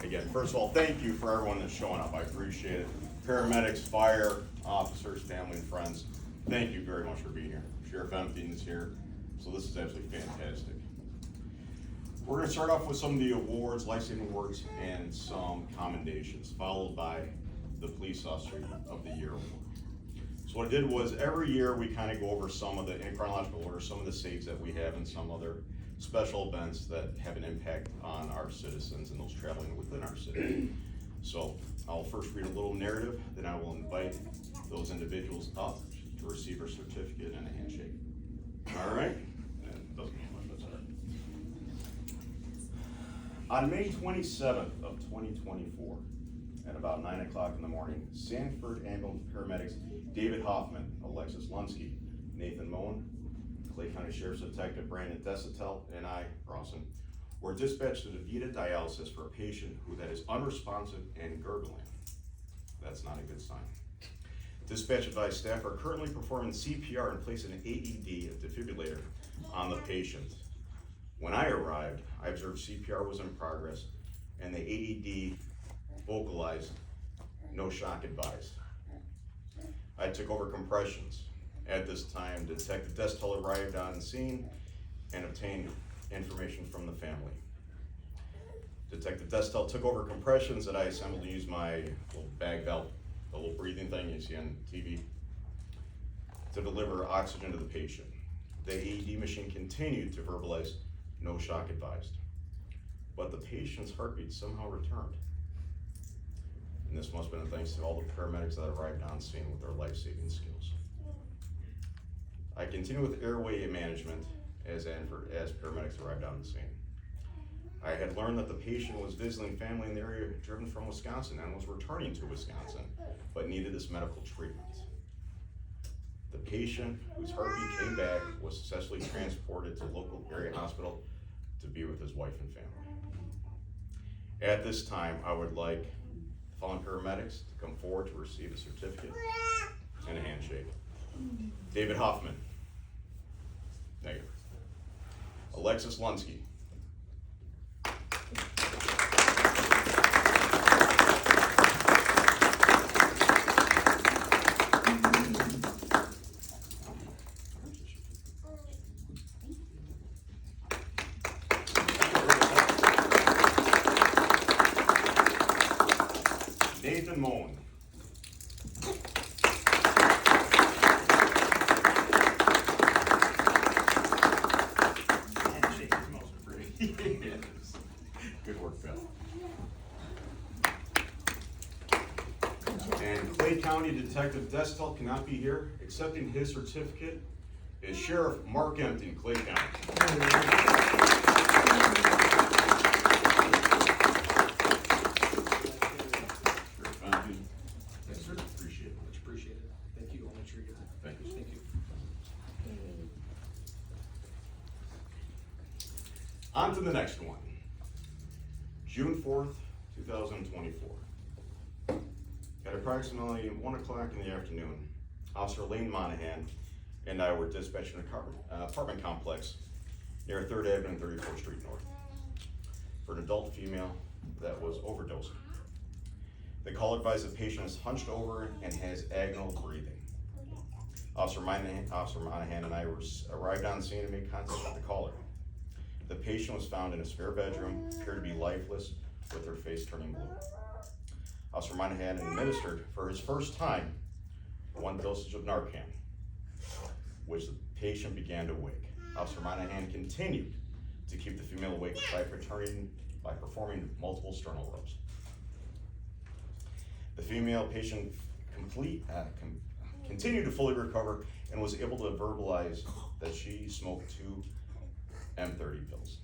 Again, first of all, thank you for everyone that's showing up. I appreciate it. Paramedics, fire, officers, family, and friends, thank you very much for being here. Sheriff Empton is here, so this is absolutely fantastic. We're going to start off with some of the awards, life-saving awards, and some commendations, followed by the Police Officer of the Year award. So what I did was every year we kind of go over some of the, in chronological order, some of the saves that we have and some other special events that have an impact on our citizens and those traveling within our city. So I'll first read a little narrative, then I will invite those individuals up to receive a certificate and a handshake. All right? That doesn't mean much, that's all right. On May 27th of 2024, at about 9 o'clock in the morning, Sanford ambulance paramedics David Hoffman, Alexis Lunsky, Nathan Moen, Clay County Sheriff's Detective Brandon Desitel, and I, Rawson, were dispatched to DaVita dialysis for a patient who that is unresponsive and gurgling. That's not a good sign. Dispatch advised staff are currently performing CPR and placing an AED, a defibrillator, on the patient. When I arrived, I observed CPR was in progress and the AED vocalized, "No shock advised." I took over compressions. At this time, Detective Desitel arrived on scene and obtained information from the family. Detective Desitel took over compressions that I assembled to use my little bag belt, the little breathing thing you see on TV, to deliver oxygen to the patient. The AED machine continued to verbalize, "No shock advised," but the patient's heartbeat somehow returned. And this must have been thanks to all the paramedics that arrived on scene with their life-saving skills. I continue with airway management as paramedics arrived on the scene. I had learned that the patient was visiting family in the area driven from Wisconsin and was returning to Wisconsin, but needed this medical treatment. The patient, whose heartbeat came back, was successfully transported to local area hospital to be with his wife and family. At this time, I would like the following paramedics to come forward to receive a certificate and a handshake. David Hoffman. Negative. Alexis Lunsky. Nathan Moen. Good work, Beth. And Clay County Detective Desitel cannot be here. Accepting his certificate is Sheriff Mark Empton, Clay County. On to the next one. June 4th, 2024. At approximately 1 o'clock in the afternoon, Officer Lane Monahan and I were dispatched in an apartment complex near 3rd Avenue and 34th Street North for an adult female that was overdosing. The call advised the patient is hunched over and has agonal breathing. Officer Monahan and I arrived on scene and made contact with the caller. The patient was found in a spare bedroom, appeared to be lifeless, with her face turning blue. Officer Monahan administered, for his first time, 1 dosage of Narcan, which the patient began to wake. Officer Monahan continued to keep the female awake by performing multiple sternal rubs. The female patient continued to fully recover and was able to verbalize that she smoked 2 M30 pills.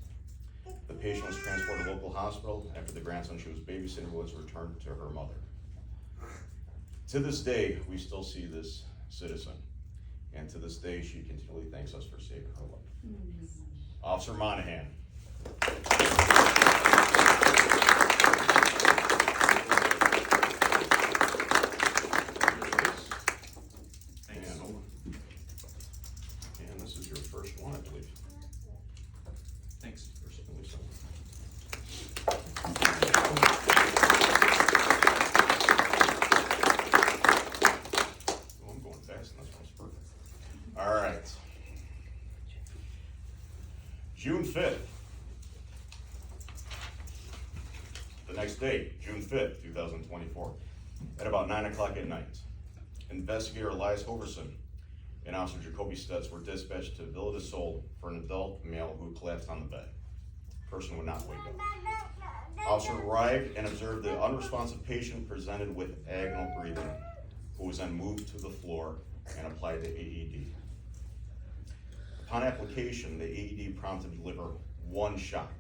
The patient was transported to a local hospital after the grandson she was babysitting was returned to her mother. To this day, we still see this citizen, and to this day, she continually thanks us for saving her life. Officer Monahan. And this is your first one, I believe. Thanks. Or something like that. The next day, June 5th, 2024, at about 9 o'clock at night, investigator Elias Hoverson and Officer Jacoby Stutz were dispatched to Villa de Sol for an adult male who collapsed on the bed. The person would not wake up. Officer arrived and observed the unresponsive patient presented with agonal breathing, who was then moved to the floor and applied the AED. Upon application, the AED prompted to deliver one shock,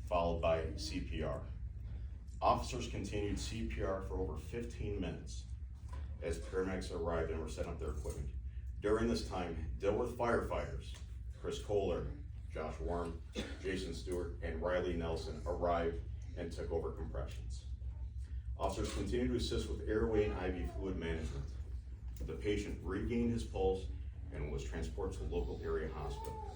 followed by CPR. Officers continued CPR for over 15 minutes as paramedics arrived and were setting up their equipment. During this time, Dilworth firefighters, Chris Kohler, Josh Worm, Jason Stewart, and Riley Nelson arrived and took over compressions. Officers continued to assist with airway and IV fluid management. The patient regained his pulse and was transported to a local area hospital.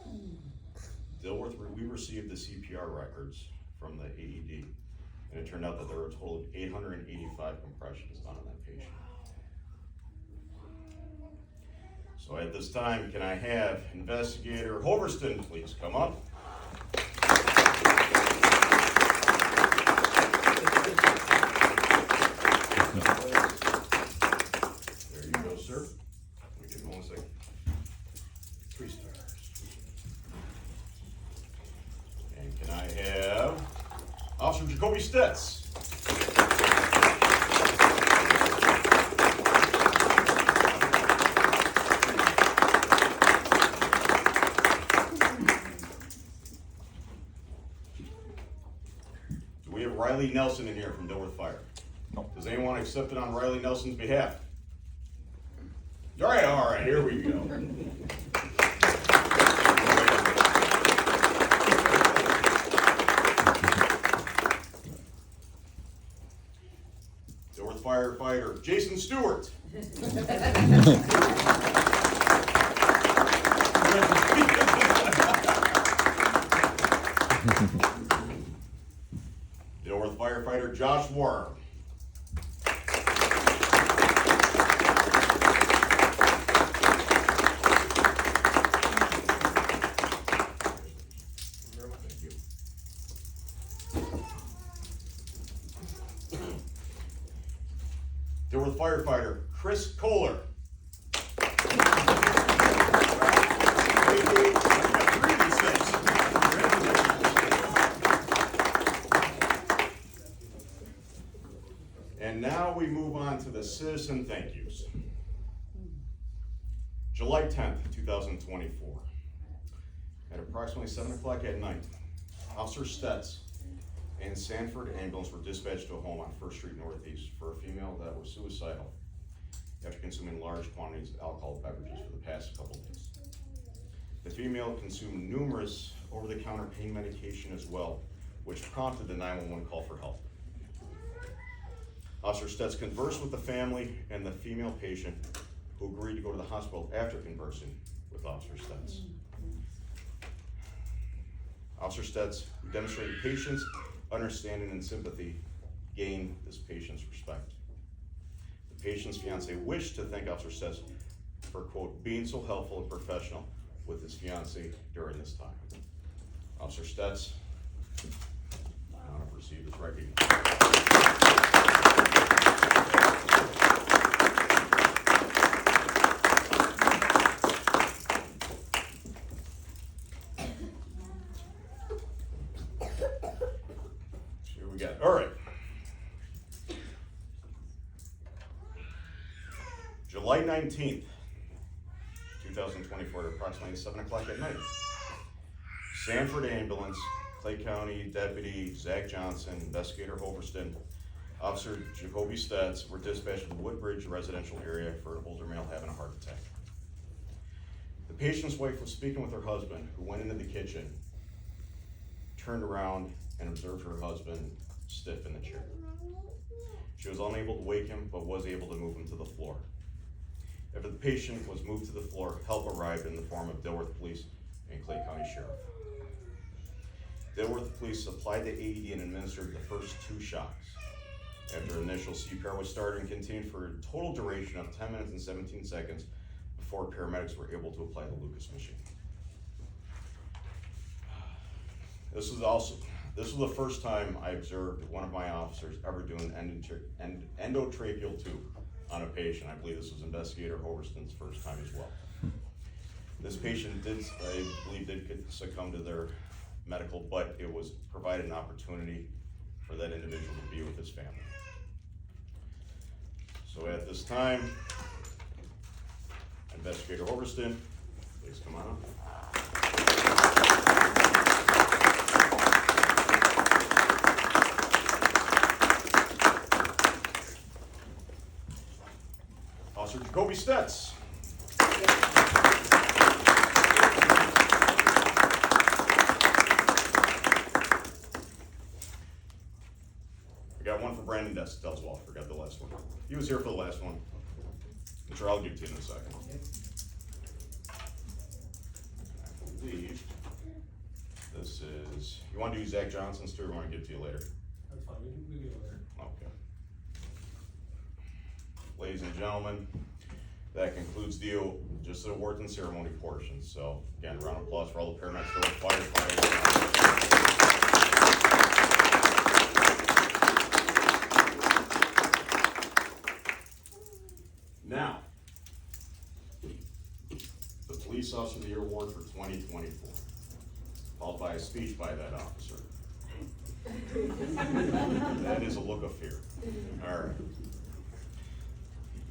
Dilworth, we received the CPR records from the AED, and it turned out that there were a total of 885 compressions done on that patient. So at this time, can I have Investigator Hoverston please come up? There you go, sir. We give him 1 second. 3 stars. And can I have Officer Jacoby Stutz? We have Riley Nelson in here from Dilworth Fire. No. Does anyone want to accept it on Riley Nelson's behalf? All right, here we go. Dilworth firefighter Jason Stewart. Dilworth firefighter Josh Worm. Dilworth firefighter Chris Kohler. And now we move on to the citizen thank yous. July 10th, 2024. At approximately 7 o'clock at night, Officer Stutz and Sanford ambulance were dispatched to a home on 1st Street Northeast for a female that was suicidal after consuming large quantities of alcohol beverages for the past couple days. The female consumed numerous over-the-counter pain medication as well, which prompted the 911 call for help. Officer Stutz conversed with the family and the female patient, who agreed to go to the hospital after conversing with Officer Stutz. Officer Stutz, who demonstrated patience, understanding, and sympathy, gained this patient's respect. The patient's fiance wished to thank Officer Stutz for, quote, being so helpful and professional with his fiance during this time. Officer Stutz, I want to receive this recognition. All right. July 19th, 2024, at approximately 7 o'clock at night. Sanford ambulance, Clay County Deputy Zach Johnson, Investigator Hoverston, Officer Jacoby Stutz were dispatched to the Woodbridge residential area for an older male having a heart attack. The patient's wife was speaking with her husband, who went into the kitchen, turned around, and observed her husband stiff in the chair. She was unable to wake him, but was able to move him to the floor. After the patient was moved to the floor, help arrived in the form of Dilworth Police and Clay County Sheriff. Dilworth Police applied the AED and administered the first 2 shocks. After initial CPR was started and continued for a total duration of 10 minutes and 17 seconds before paramedics were able to apply the Lucas machine. This is also This was the first time I observed one of my officers ever do an endotracheal tube on a patient. I believe this was Investigator Hoverston's first time as well. This patient did, I believe, did succumb to their medical, but it was provided an opportunity for that individual to be with his family. So at this time, Investigator Hoverston, please come on up. Officer Jacoby Stetz. I got one for Brandon Delswall. Forgot the last one. He was here for the last one. I'm sure I'll give to you in a second. I believe this is, you want to do Zach Johnson's too, or want to give to you later? That's fine, we can do it later. Okay. Ladies and gentlemen, that concludes just the awards and ceremony portion. So again, round of applause for all the paramedics, firefighters. Now, the Police Officer of the Year Award for 2024, followed by a speech by that officer. That is a look of fear. All right.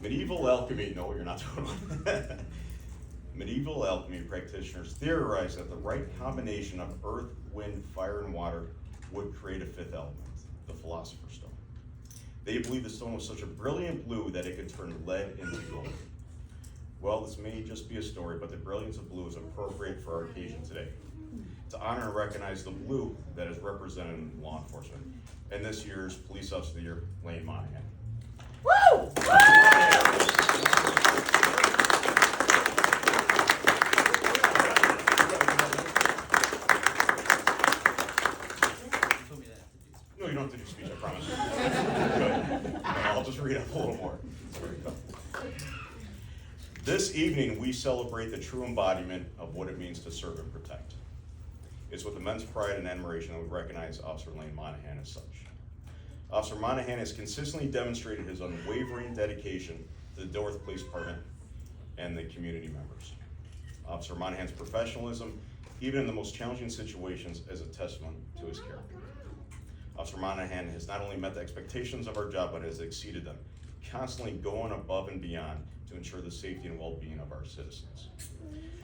Medieval alchemy, no, you're not doing one. Medieval alchemy practitioners theorized that the right combination of earth, wind, fire, and water would create a fifth element, the Philosopher's Stone. They believed the stone was such a brilliant blue that it could turn lead into gold. Well, this may just be a story, but the brilliance of blue is appropriate for our occasion today, to honor and recognize the blue that is represented in law enforcement. And this year's Police Officer of the Year, Lane Monahan. Woo! No, you don't have to do speech, I promise. Good. I'll just read up a little more. There you go. This evening, we celebrate the true embodiment of what it means to serve and protect. It's with immense pride and admiration that we recognize Officer Lane Monahan as such. Officer Monahan has consistently demonstrated his unwavering dedication to the Dilworth Police Department and the community members. Officer Monahan's professionalism, even in the most challenging situations, is a testament to his character. Officer Monahan has not only met the expectations of our job, but has exceeded them, constantly going above and beyond to ensure the safety and well-being of our citizens.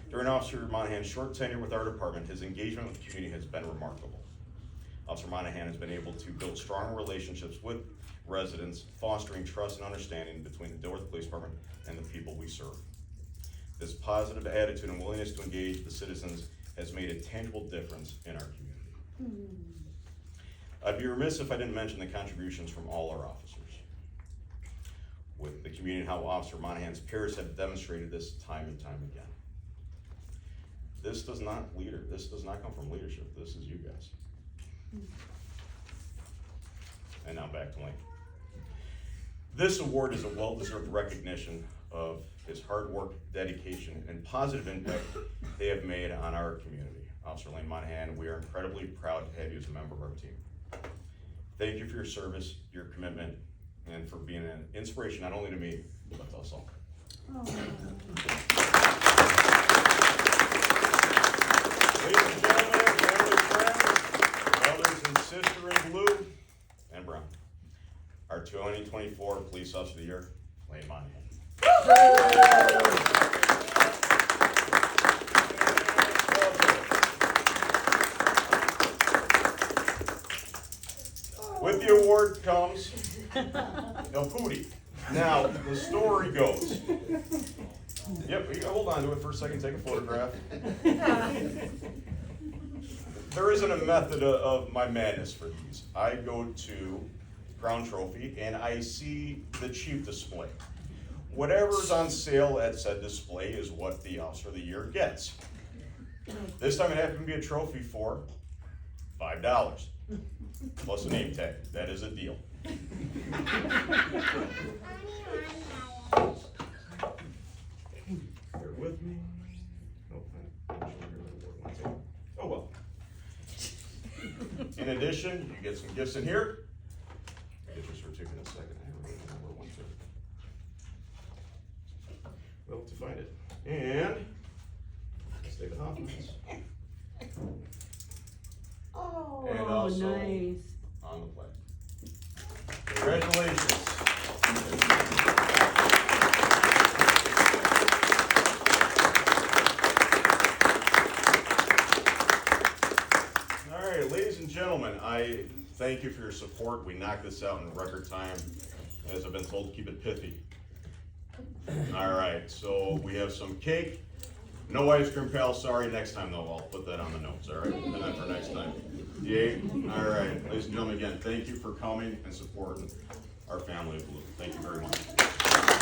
During Officer Monahan's short tenure with our department, his engagement with the community has been remarkable. Officer Monahan has been able to build strong relationships with residents, fostering trust and understanding between the Dilworth Police Department and the people we serve. This positive attitude and willingness to engage the citizens has made a tangible difference in our community. I'd be remiss if I didn't mention the contributions from all our officers. With the community and how Officer Monahan's peers have demonstrated this time and time again. This does not come from leadership, this is you guys. And now back to Lane. This award is a well-deserved recognition of his hard work, dedication, and positive impact they have made on our community. Officer Lane Monahan, we are incredibly proud to have you as a member of our team. Thank you for your service, your commitment, and for being an inspiration not only to me, but to us all. Ladies and gentlemen, family, friends, brothers and sisters in blue and brown, our 2024 Police Officer of the Year, Lane Monahan. With the award comes El Pooty. Now, the story goes. Yep, you hold on to it for a second, take a photograph. There isn't a method of my madness for these. I go to Crown Trophy and I see the cheap display. Whatever's on sale at said display is what the Officer of the Year gets. This time it happened to be a trophy for $5. Plus a name tag. That is a deal. Bear with me. Oh well. In addition get some gifts in here. Get your certificate in a second. I don't really know where one to. Well, to find it. And David Hoffman's. Oh, And also nice. on the plaque. Congratulations. All right, ladies and gentlemen, I thank you for your support. We knocked this out in record time. As I've been told, to keep it pithy. All right, so we have some cake. No ice cream, pal. Sorry, next time though. I'll put that on the notes, all right? And then for next time. Yay. All right, ladies and gentlemen, again, thank you for coming and supporting our family of Blue. Thank you very much.